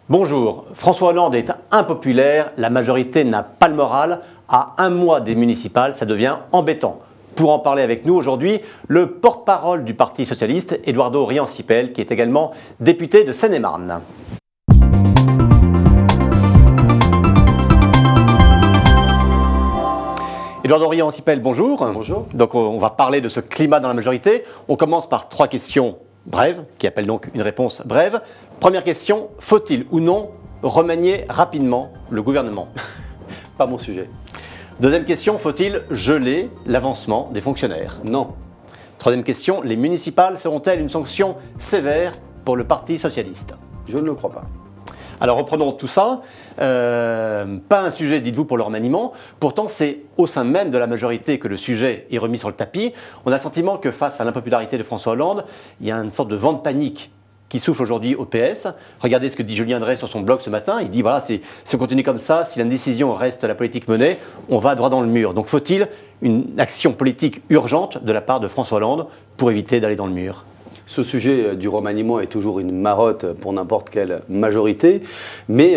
Bonjour, François Hollande est impopulaire, la majorité n'a pas le moral. À un mois des municipales, ça devient embêtant. Pour en parler avec nous aujourd'hui, le porte-parole du Parti Socialiste, Eduardo Riancipel, qui est également député de Seine-et-Marne. Eduardo Riancipel, bonjour. Bonjour. Donc on va parler de ce climat dans la majorité. On commence par 3 questions brèves, qui appellent donc une réponse brève. Première question, faut-il ou non remanier rapidement le gouvernement? Pas mon sujet. Deuxième question, faut-il geler l'avancement des fonctionnaires? Non. Troisième question, les municipales seront-elles une sanction sévère pour le Parti Socialiste? Je ne le crois pas. Alors reprenons tout ça. Pas un sujet, dites-vous, pour le remaniement. Pourtant, c'est au sein même de la majorité que le sujet est remis sur le tapis. On a le sentiment que face à l'impopularité de François Hollande, il y a une sorte de vent de panique qui souffle aujourd'hui au PS. Regardez ce que dit Julien Drey sur son blog ce matin. Il dit, voilà, si on continue comme ça, si l'indécision reste la politique menée, on va droit dans le mur. Donc faut-il une action politique urgente de la part de François Hollande pour éviter d'aller dans le mur? Ce sujet du remaniement est toujours une marotte pour n'importe quelle majorité, mais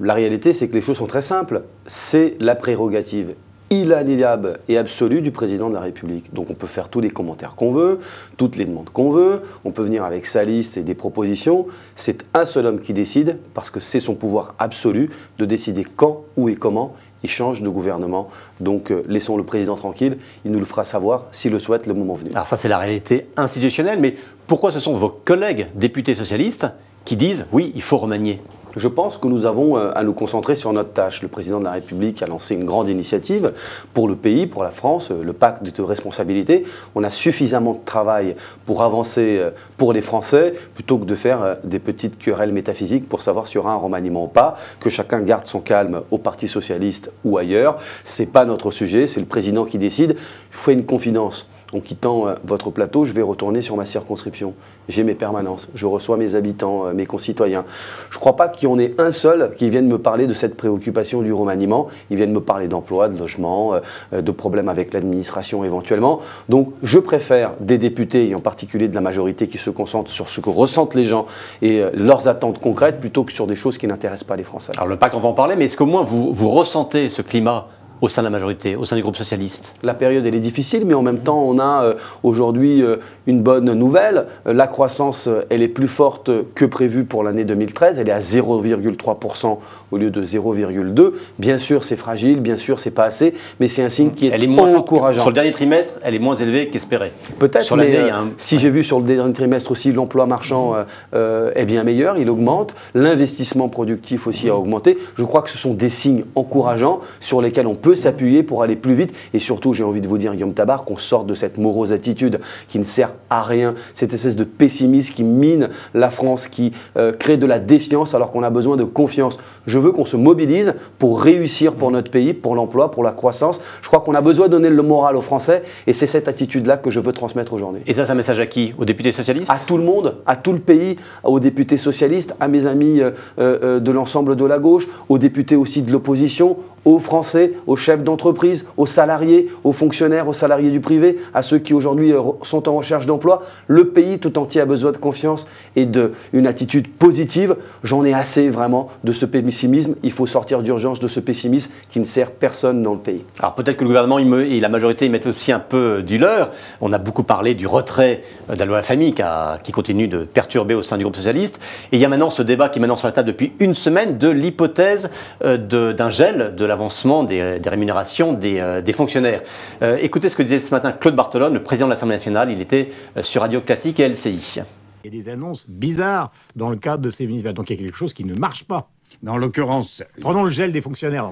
la réalité c'est que les choses sont très simples. C'est la prérogative inaliénable et absolue du président de la République. Donc on peut faire tous les commentaires qu'on veut, toutes les demandes qu'on veut, on peut venir avec sa liste et des propositions. C'est un seul homme qui décide parce que c'est son pouvoir absolu de décider quand, où et comment il change de gouvernement. Donc laissons le président tranquille, il nous le fera savoir s'il le souhaite le moment venu. Alors ça c'est la réalité institutionnelle, mais pourquoi ce sont vos collègues députés socialistes qui disent oui, il faut remanier? Je pense que nous avons à nous concentrer sur notre tâche. Le président de la République a lancé une grande initiative pour le pays, pour la France, le pacte de responsabilité. On a suffisamment de travail pour avancer pour les Français, plutôt que de faire des petites querelles métaphysiques pour savoir s'il y aura un remaniement ou pas, que chacun garde son calme au Parti Socialiste ou ailleurs. Ce n'est pas notre sujet, c'est le président qui décide. Je vous fais une confidence. En quittant votre plateau, je vais retourner sur ma circonscription. J'ai mes permanences, je reçois mes habitants, mes concitoyens. Je ne crois pas qu'il y en ait un seul qui vienne me parler de cette préoccupation du remaniement. Ils viennent me parler d'emploi, de logement, de problèmes avec l'administration éventuellement. Donc je préfère des députés, et en particulier de la majorité, qui se concentrent sur ce que ressentent les gens et leurs attentes concrètes, plutôt que sur des choses qui n'intéressent pas les Français. Alors le pacte, on va en parler, mais est-ce qu'au moins vous ressentez ce climat au sein de la majorité, au sein du groupe socialiste? La période, elle est difficile, mais en même temps, on a aujourd'hui une bonne nouvelle. La croissance, elle est plus forte que prévu pour l'année 2013. Elle est à 0,3% au lieu de 0,2%. Bien sûr, c'est fragile, bien sûr, c'est pas assez, mais c'est un signe qui est encourageant. Sur le dernier trimestre, elle est moins élevée qu'espéré. Peut-être, mais si j'ai vu sur le dernier trimestre aussi, l'emploi marchand est bien meilleur, il augmente. L'investissement productif aussi a augmenté. Je crois que ce sont des signes encourageants sur lesquels on peut s'appuyer pour aller plus vite. Et surtout, j'ai envie de vous dire, Guillaume Tabar, qu'on sorte de cette morose attitude qui ne sert à rien, cette espèce de pessimisme qui mine la France, qui crée de la défiance alors qu'on a besoin de confiance. Je veux qu'on se mobilise pour réussir pour notre pays, pour l'emploi, pour la croissance. Je crois qu'on a besoin de donner le moral aux Français et c'est cette attitude-là que je veux transmettre aujourd'hui. Et ça, c'est un message à qui? Aux députés socialistes? À tout le monde, à tout le pays, aux députés socialistes, à mes amis de l'ensemble de la gauche, aux députés aussi de l'opposition, aux Français, aux chefs d'entreprise, aux salariés, aux fonctionnaires, aux salariés du privé, à ceux qui aujourd'hui sont en recherche d'emploi. Le pays tout entier a besoin de confiance et d'une attitude positive. J'en ai assez vraiment de ce pessimisme. Il faut sortir d'urgence de ce pessimisme qui ne sert personne dans le pays. Alors peut-être que le gouvernement et la majorité y mettent aussi un peu du leur. On a beaucoup parlé du retrait de la loi à la famille qui continue de perturber au sein du groupe socialiste. Et il y a maintenant ce débat qui est maintenant sur la table depuis une semaine de l'hypothèse d'un gel de l'avancement des rémunérations des fonctionnaires. Écoutez ce que disait ce matin Claude Barthelone, le président de l'Assemblée nationale. Il était sur Radio Classique et LCI. Il y a des annonces bizarres dans le cadre de ces municipales. Donc il y a quelque chose qui ne marche pas. En l'occurrence... Prenons le gel des fonctionnaires.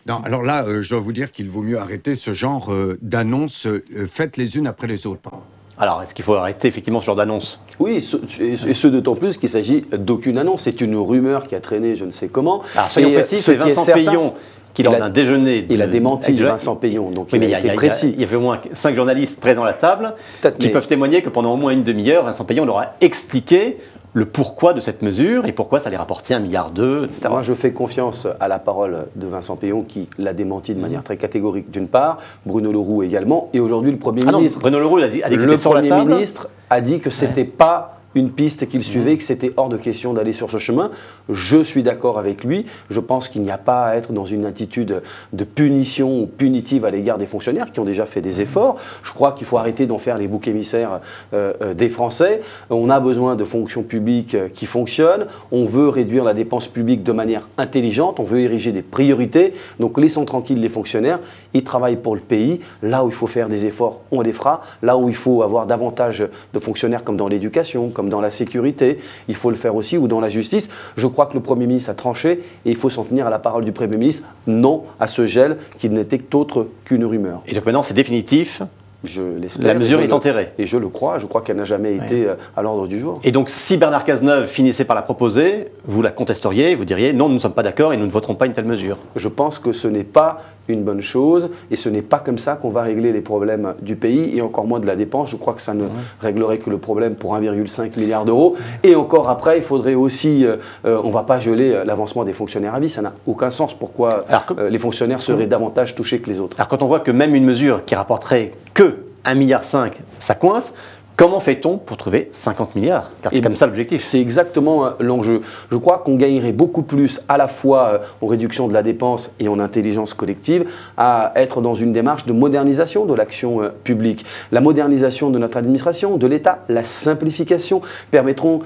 Non, alors là, je dois vous dire qu'il vaut mieux arrêter ce genre d'annonces faites les unes après les autres. Alors, est-ce qu'il faut arrêter effectivement ce genre d'annonce? Oui, et ce d'autant plus qu'il s'agit d'aucune annonce. C'est une rumeur qui a traîné je ne sais comment. Alors, soyons précis, c'est Vincent Peillon qui, lors d'un déjeuner... Il a démenti Vincent Peillon, donc oui, il a été précis. Il y avait au moins 5 journalistes présents à la table qui peuvent témoigner que pendant au moins une demi-heure, Vincent Peillon leur a expliqué le pourquoi de cette mesure et pourquoi ça les rapportait 1,2 milliard, etc. Moi, je fais confiance à la parole de Vincent Peillon qui l'a démenti de manière très catégorique d'une part, Bruno Le Roux également, et aujourd'hui le Premier ministre. Bruno Le Roux a dit que c'était sur la table. Le Premier ministre a dit que ce n'était pas une piste qu'il suivait, que c'était hors de question d'aller sur ce chemin. Je suis d'accord avec lui. Je pense qu'il n'y a pas à être dans une attitude de punition ou punitive à l'égard des fonctionnaires qui ont déjà fait des efforts. Je crois qu'il faut arrêter d'en faire les boucs émissaires des Français. On a besoin de fonctions publiques qui fonctionnent. On veut réduire la dépense publique de manière intelligente. On veut ériger des priorités. Donc laissons tranquilles les fonctionnaires. Ils travaillent pour le pays. Là où il faut faire des efforts, on les fera. Là où il faut avoir davantage de fonctionnaires comme dans l'éducation, comme dans la sécurité, il faut le faire aussi, ou dans la justice. Je crois que le Premier ministre a tranché et il faut s'en tenir à la parole du Premier ministre. Non à ce gel qui n'était autre qu'une rumeur. Et donc maintenant c'est définitif. Je l'espère. La mesure est enterrée. Et je le crois. Je crois qu'elle n'a jamais été à l'ordre du jour. Et donc, si Bernard Cazeneuve finissait par la proposer, vous la contesteriez, vous diriez non, nous ne sommes pas d'accord et nous ne voterons pas une telle mesure. Je pense que ce n'est pas une bonne chose et ce n'est pas comme ça qu'on va régler les problèmes du pays et encore moins de la dépense. Je crois que ça ne réglerait que le problème pour 1,5 milliard d'euros. Et encore après, il faudrait aussi, on ne va pas geler l'avancement des fonctionnaires à vie. Ça n'a aucun sens. Pourquoi les fonctionnaires seraient davantage touchés que les autres? Alors quand on voit que même une mesure qui rapporterait que 1,5 milliard, ça coince. Comment fait-on pour trouver 50 milliards? Car c'est comme ça l'objectif. C'est exactement l'enjeu. Je crois qu'on gagnerait beaucoup plus à la fois en réduction de la dépense et en intelligence collective à être dans une démarche de modernisation de l'action publique. La modernisation de notre administration, de l'État, la simplification permettront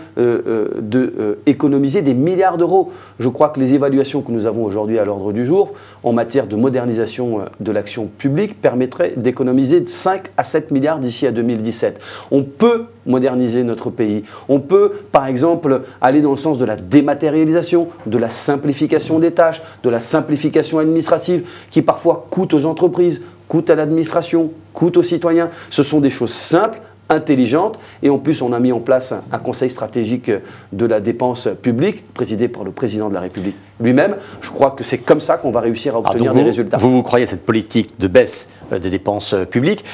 d'économiser des milliards d'euros. Je crois que les évaluations que nous avons aujourd'hui à l'ordre du jour en matière de modernisation de l'action publique permettraient d'économiser de 5 à 7 milliards d'ici à 2017. On peut moderniser notre pays. On peut, par exemple, aller dans le sens de la dématérialisation, de la simplification des tâches, de la simplification administrative qui parfois coûte aux entreprises, coûte à l'administration, coûte aux citoyens. Ce sont des choses simples, intelligente et en plus on a mis en place un conseil stratégique de la dépense publique présidé par le président de la République lui-même. Je crois que c'est comme ça qu'on va réussir à obtenir des résultats. Vous croyez à cette politique de baisse des dépenses publiques?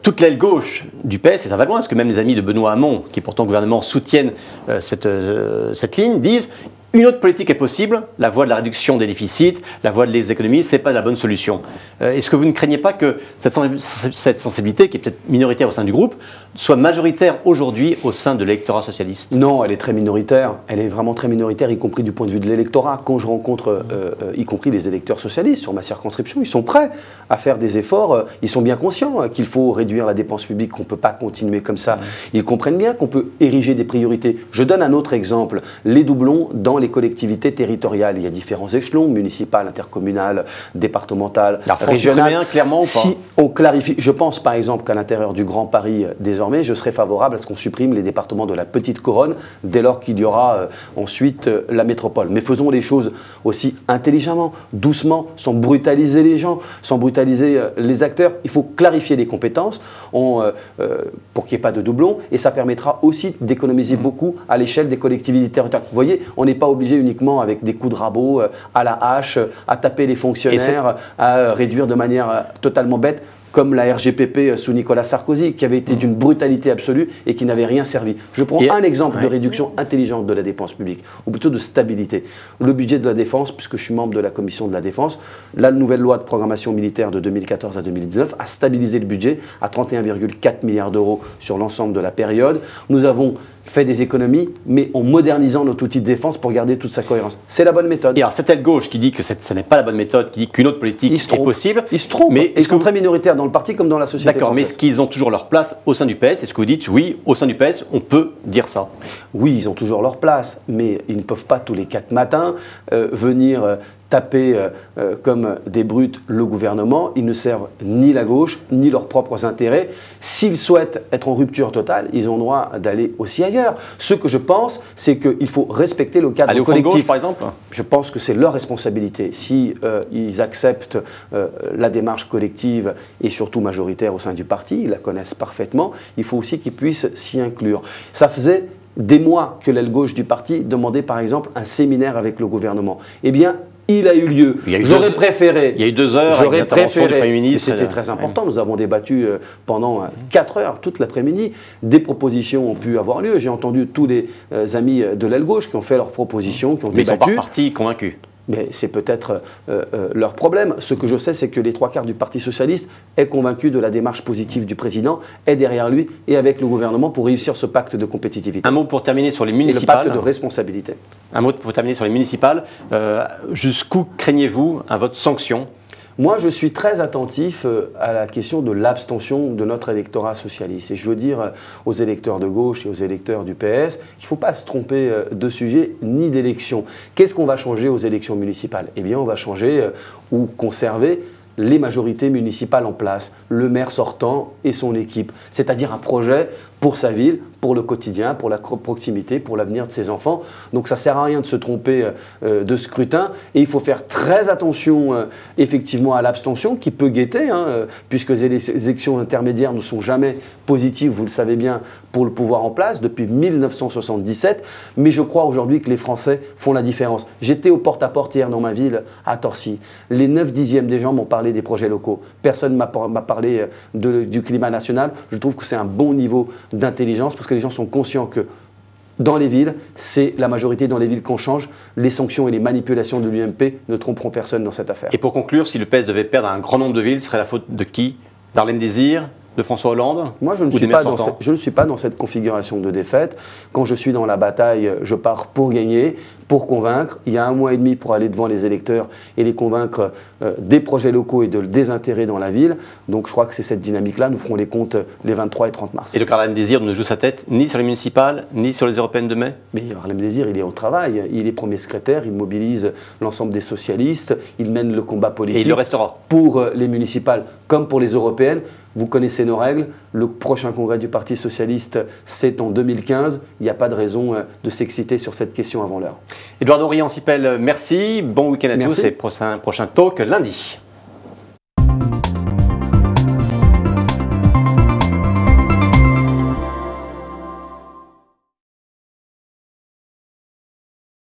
Toute l'aile gauche du PS, et ça va loin, parce que même les amis de Benoît Hamon, qui pourtant au gouvernement soutiennent cette ligne, disent une autre politique est possible, la voie de la réduction des déficits, la voie des économies, ce n'est pas la bonne solution. Est-ce que vous ne craignez pas que cette sensibilité, qui est peut-être minoritaire au sein du groupe, soit majoritaire aujourd'hui au sein de l'électorat socialiste? Non, elle est très minoritaire. Elle est vraiment très minoritaire, y compris du point de vue de l'électorat. Quand je rencontre, y compris les électeurs socialistes sur ma circonscription, ils sont prêts à faire des efforts. Ils sont bien conscients qu'il faut réduire la dépense publique, qu'on ne peut pas continuer comme ça. Ils comprennent bien qu'on peut ériger des priorités. Je donne un autre exemple. Les doublons dans les collectivités territoriales. Il y a différents échelons, municipal, intercommunal, départemental, régional. Clairement ou pas? Si on clarifie, je pense par exemple qu'à l'intérieur du Grand Paris, désormais, je serais favorable à ce qu'on supprime les départements de la Petite Couronne dès lors qu'il y aura ensuite la métropole. Mais faisons les choses aussi intelligemment, doucement, sans brutaliser les gens, sans brutaliser les acteurs. Il faut clarifier les compétences pour qu'il n'y ait pas de doublons et ça permettra aussi d'économiser beaucoup à l'échelle des collectivités territoriales. Vous voyez, on n'est pas obligé uniquement avec des coups de rabot à la hache, à taper les fonctionnaires, à réduire de manière totalement bête, comme la RGPP sous Nicolas Sarkozy, qui avait été d'une brutalité absolue et qui n'avait rien servi. Je prends un exemple de réduction intelligente de la dépense publique, ou plutôt de stabilité. Le budget de la Défense, puisque je suis membre de la Commission de la Défense, la nouvelle loi de programmation militaire de 2014 à 2019 a stabilisé le budget à 31,4 milliards d'euros sur l'ensemble de la période. Nous avons fait des économies, mais en modernisant notre outil de défense pour garder toute sa cohérence. C'est la bonne méthode. Et alors, cette aile gauche qui dit que ce n'est pas la bonne méthode, qui dit qu'une autre politique est possible. Ils se trompent, mais ils sont très minoritaires dans le parti comme dans la société française. D'accord, mais est-ce qu'ils ont toujours leur place au sein du PS? Est-ce que vous dites, oui, au sein du PS, on peut dire ça? Oui, ils ont toujours leur place, mais ils ne peuvent pas tous les 4 matins venir taper comme des brutes le gouvernement. Ils ne servent ni la gauche, ni leurs propres intérêts. S'ils souhaitent être en rupture totale, ils ont le droit d'aller aussi ailleurs. Ce que je pense, c'est qu'il faut respecter le cadre collectif. Aller au fond de gauche, par exemple? Je pense que c'est leur responsabilité. Si ils acceptent la démarche collective et surtout majoritaire au sein du parti, ils la connaissent parfaitement, il faut aussi qu'ils puissent s'y inclure. Ça faisait des mois que l'aile gauche du parti demandait par exemple un séminaire avec le gouvernement. Eh bien, il a eu lieu. J'aurais préféré. Il y a eu 2 heures avec l'intervention du Premier ministre. C'était très important. Nous avons débattu pendant 4 heures, toute l'après-midi. Des propositions ont pu avoir lieu. J'ai entendu tous les amis de l'aile gauche qui ont fait leurs propositions, qui ont débattu. Mais ils ne sont pas partis convaincus. Mais c'est peut-être leur problème. Ce que je sais, c'est que les 3/4 du Parti socialiste est convaincu de la démarche positive du président, est derrière lui et avec le gouvernement pour réussir ce pacte de compétitivité. Un mot pour terminer sur les Et municipales. le pacte de responsabilité. Un mot pour terminer sur les municipales. Jusqu'où craignez-vous un vote sanction ? Moi, je suis très attentif à la question de l'abstention de notre électorat socialiste. Et je veux dire aux électeurs de gauche et aux électeurs du PS qu'il ne faut pas se tromper de sujet ni d'élection. Qu'est-ce qu'on va changer aux élections municipales? Eh bien, on va changer ou conserver les majorités municipales en place, le maire sortant et son équipe. C'est-à-dire un projet pour sa ville, pour le quotidien, pour la proximité, pour l'avenir de ses enfants. Donc ça ne sert à rien de se tromper de scrutin. Et il faut faire très attention effectivement à l'abstention qui peut guetter, puisque les élections intermédiaires ne sont jamais positives, vous le savez bien, pour le pouvoir en place depuis 1977. Mais je crois aujourd'hui que les Français font la différence. J'étais au porte-à-porte hier dans ma ville, à Torcy. Les 9/10 des gens m'ont parlé des projets locaux. Personne ne m'a parlé du climat national. Je trouve que c'est un bon niveau d'intelligence parce que les gens sont conscients que dans les villes, c'est la majorité dans les villes qu'on change. Les sanctions et les manipulations de l'UMP ne tromperont personne dans cette affaire. Et pour conclure, si le PS devait perdre un grand nombre de villes, ce serait la faute de qui? D'Arlène Désir? De François Hollande? Moi, je ne suis pas dans cette configuration de défaite. Quand je suis dans la bataille, je pars pour gagner, pour convaincre. Il y a 1 mois et demi pour aller devant les électeurs et les convaincre des projets locaux et de le désintérêt dans la ville. Donc je crois que c'est cette dynamique-là. Nous ferons les comptes les 23 et 30 mars. Et le Arlène Désir ne joue sa tête ni sur les municipales, ni sur les européennes de mai? Mais Arlène Désir, il est au travail. Il est premier secrétaire, il mobilise l'ensemble des socialistes, il mène le combat politique. Et il le restera. Pour les municipales comme pour les européennes. Vous connaissez nos règles. Le prochain congrès du Parti socialiste, c'est en 2015. Il n'y a pas de raison de s'exciter sur cette question avant l'heure. Eduardo Riancipel, merci. Bon week-end à tous et prochain talk lundi.